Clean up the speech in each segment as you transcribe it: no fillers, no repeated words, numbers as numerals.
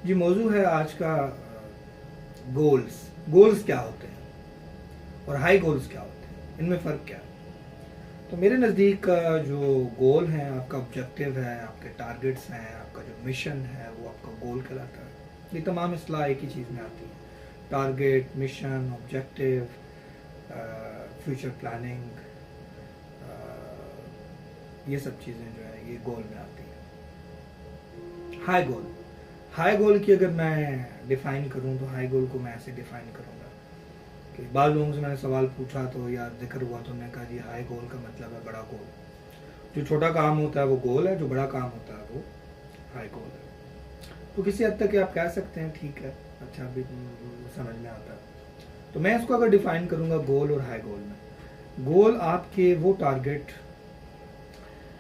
जी, मौजू है आज का गोल्स। गोल्स क्या होते हैं और हाई गोल्स क्या होते हैं, इनमें फ़र्क क्या है? तो मेरे नज़दीक जो गोल हैं, आपका ऑब्जेक्टिव है, आपके टारगेट्स हैं, आपका जो मिशन है, वो आपका गोल कहलाता है। ये तमाम इस्तेलाह एक ही चीज़ में आती है। Target, mission, objective, future planning, ये सब चीज़ें जो है ये गोल में आती हैं। हाई गोल, हाई गोल की अगर मैं डिफ़ाइन करूं तो हाई गोल को मैं ऐसे डिफ़ाइन करूंगा कि बाद लोगों से मैंने सवाल पूछा तो या जिक्र हुआ तो उन्होंने कहा जी हाई गोल का मतलब है बड़ा गोल। जो छोटा काम होता है वो गोल है, जो बड़ा काम होता है वो हाई गोल है। तो किसी हद तक आप कह सकते हैं ठीक है, अच्छा भी समझ में आता है। तो मैं इसको अगर डिफ़ाइन करूंगा गोल और हाई गोल में, गोल आपके वो टारगेट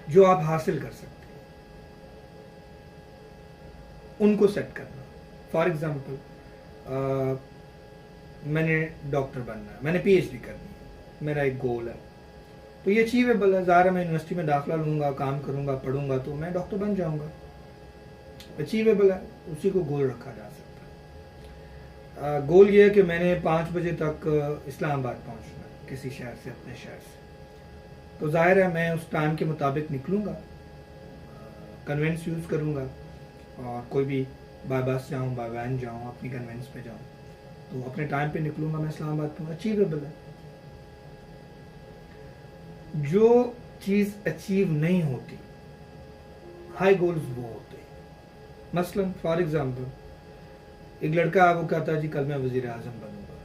जो आप हासिल कर सकते हैं उनको सेट करना। फॉर एग्जाम्पल, मैंने डॉक्टर बनना है, मैंने पीएचडी करनी है, मेरा एक गोल है, तो ये अचीवेबल है। ज़ाहिर है मैं यूनिवर्सिटी में दाखिला लूँगा, काम करूँगा, पढ़ूंगा तो मैं डॉक्टर बन जाऊँगा, अचीवेबल है, उसी को गोल रखा जा सकता है। गोल ये है कि मैंने 5 बजे तक इस्लामाबाद पहुँचना है किसी शहर से, अपने शहर से, तो जाहिर है मैं उस टाइम के मुताबिक निकलूँगा, कन्वेंस यूज़ करूँगा और कोई भी बाय बस जाऊँ, बाय वैन जाऊँ, अपनी कन्वेंस पे जाऊँ, तो अपने टाइम पे निकलूँगा, मैं इस्लामाबाद पहुँच, अचीवेबल है। जो चीज़ अचीव नहीं होती, हाई गोल्स वो होते हैं। मसलन फॉर एग्जांपल एक लड़का है, वो कहता है जी कल मैं वज़ीर आज़म बनूंगा,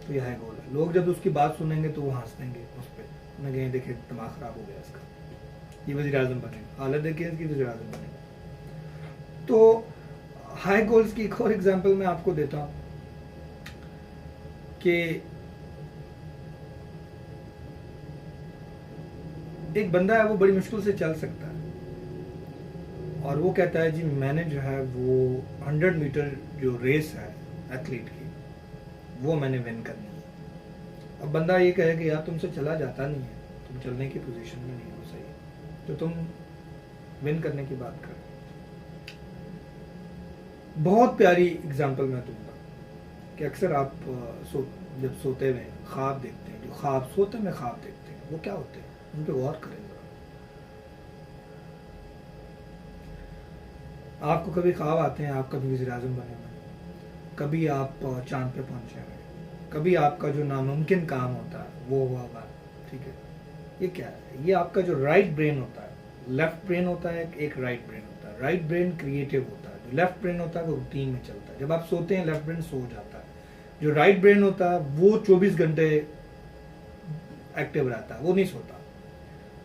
तो ये हाई गोल है। लोग जब उसकी बात सुनेंगे तो वो हंस देंगे उस पर, उन्हें कहेंगे देखे दिमाग ख़राब हो गया इसका, ये वज़ीर आज़म बनेगा, हालत देखिए इसकी, वज़ीर आज़म बनेगा। तो हाई गोल्स की एक और एग्जांपल मैं आपको देता हूँ कि एक बंदा है, वो बड़ी मुश्किल से चल सकता है और वो कहता है जी मैंने जो है वो 100 मीटर जो रेस है एथलीट की, वो मैंने विन करनी है। अब बंदा ये कहे कि यार तुमसे चला जाता नहीं है, तुम चलने की पोजीशन में नहीं हो सही, तो तुम विन करने की बात कर। बहुत प्यारी एग्जांपल मैं दूंगा कि अक्सर आप जब सोते हुए ख्वाब देखते हैं, जो ख्वाब सोते में ख्वाब देखते हैं वो क्या होते हैं, उन पर गौर करें। आपको कभी ख्वाब आते हैं आप कभी वज़ीर आज़म बने हुए, कभी आप चांद पे पहुंचे हुए, कभी आपका जो नामुमकिन काम होता है वो हुआ हुआ, ठीक है। ये क्या है? ये आपका जो राइट ब्रेन होता है, लेफ्ट ब्रेन होता है, एक राइट ब्रेन होता है। राइट ब्रेन क्रिएटिव होता है, जो लेफ्ट ब्रेन होता है वो रूटीन में चलता है। जब आप सोते हैं लेफ्ट ब्रेन सो जाता है, जो राइट ब्रेन होता है वो 24 घंटे एक्टिव रहता है, वो नहीं सोता।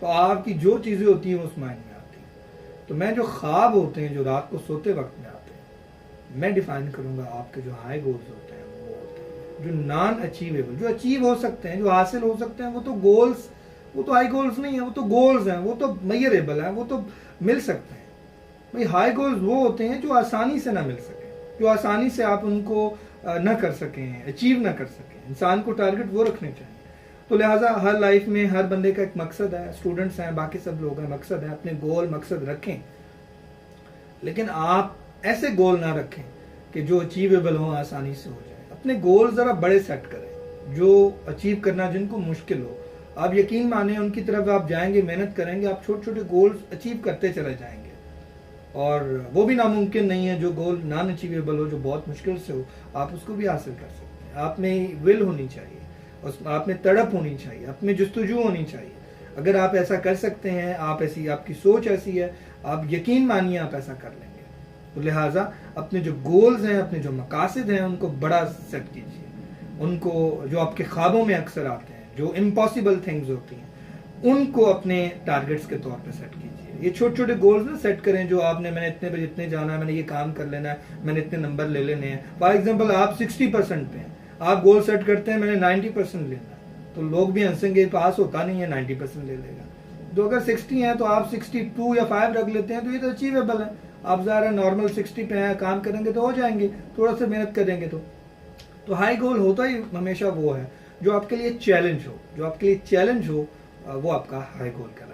तो आपकी जो चीज़ें होती हैं उस माइंड में आती हैं। तो मैं जो ख्वाब होते हैं जो रात को सोते वक्त में आते हैं, मैं डिफाइन करूंगा आपके जो हाई गोल्स होते हैं वो होते हैं जो नॉन अचीवेबल, जो अचीव हो सकते हैं, जो हासिल हो सकते हैं, वो तो गोल्स, वो तो हाई गोल्स नहीं है, वो तो गोल्स हैं, वो तो मेजरेबल है, वो तो मिल सकते हैं। भाई हाई गोल्स वो होते हैं जो आसानी से ना मिल सके, जो आसानी से आप उनको न कर सकें, अचीव ना कर सकें। इंसान को टारगेट वो रखने चाहिए। तो लिहाजा हर लाइफ में हर बंदे का एक मकसद है, स्टूडेंट्स हैं, बाकी सब लोग हैं, मकसद है, अपने गोल मकसद रखें, लेकिन आप ऐसे गोल ना रखें कि जो अचीवेबल हो, आसानी से हो जाए। अपने गोल ज़रा बड़े सेट करें, जो अचीव करना जिनको मुश्किल हो। आप यकीन माने उनकी तरफ आप जाएंगे, मेहनत करेंगे, आप छोटे छोटे गोल्स अचीव करते चले जाएंगे। और वो भी नामुमकिन नहीं है, जो गोल नॉन अचीवेबल हो, जो बहुत मुश्किल से हो, आप उसको भी हासिल कर सकते हैं। आप में विल होनी चाहिए, आप में तड़प होनी चाहिए, आप में जुस्तजू होनी चाहिए। अगर आप ऐसा कर सकते हैं, आप ऐसी, आपकी सोच ऐसी है, आप यकीन मानिए आप ऐसा कर लेंगे। तो लिहाजा अपने जो गोल्स हैं, अपने जो मकासद हैं, उनको बड़ा सेट कीजिए। उनको जो आपके ख्वाबों में अक्सर आते हैं, जो इम्पॉसिबल थिंग्स होती हैं, उनको अपने टारगेट्स के तौर पे सेट कीजिए। ये छोटे छोटे गोल्स ना सेट करें, जो आपने, मैंने इतने बजे इतने जाना है, मैंने ये काम कर लेना है, मैंने इतने नंबर ले लेने हैं। फॉर एग्जाम्पल आप 60% पे हैं, आप गोल सेट करते हैं मैंने 90% लेना है, तो लोग भी हंसेंगे, पास होता नहीं है, 90% ले लेगा। तो अगर 60 है तो आप 62 या 5 रख लेते हैं, तो ये तो अचीवेबल है। आप ज़रा नॉर्मल 60 पे हैं, काम करेंगे तो हो जाएंगे, थोड़ा सा मेहनत करेंगे तो हाई गोल होता ही हमेशा वो है जो आपके लिए चैलेंज हो, जो आपके लिए चैलेंज हो, वो आपका हाई गोल कहलाता है।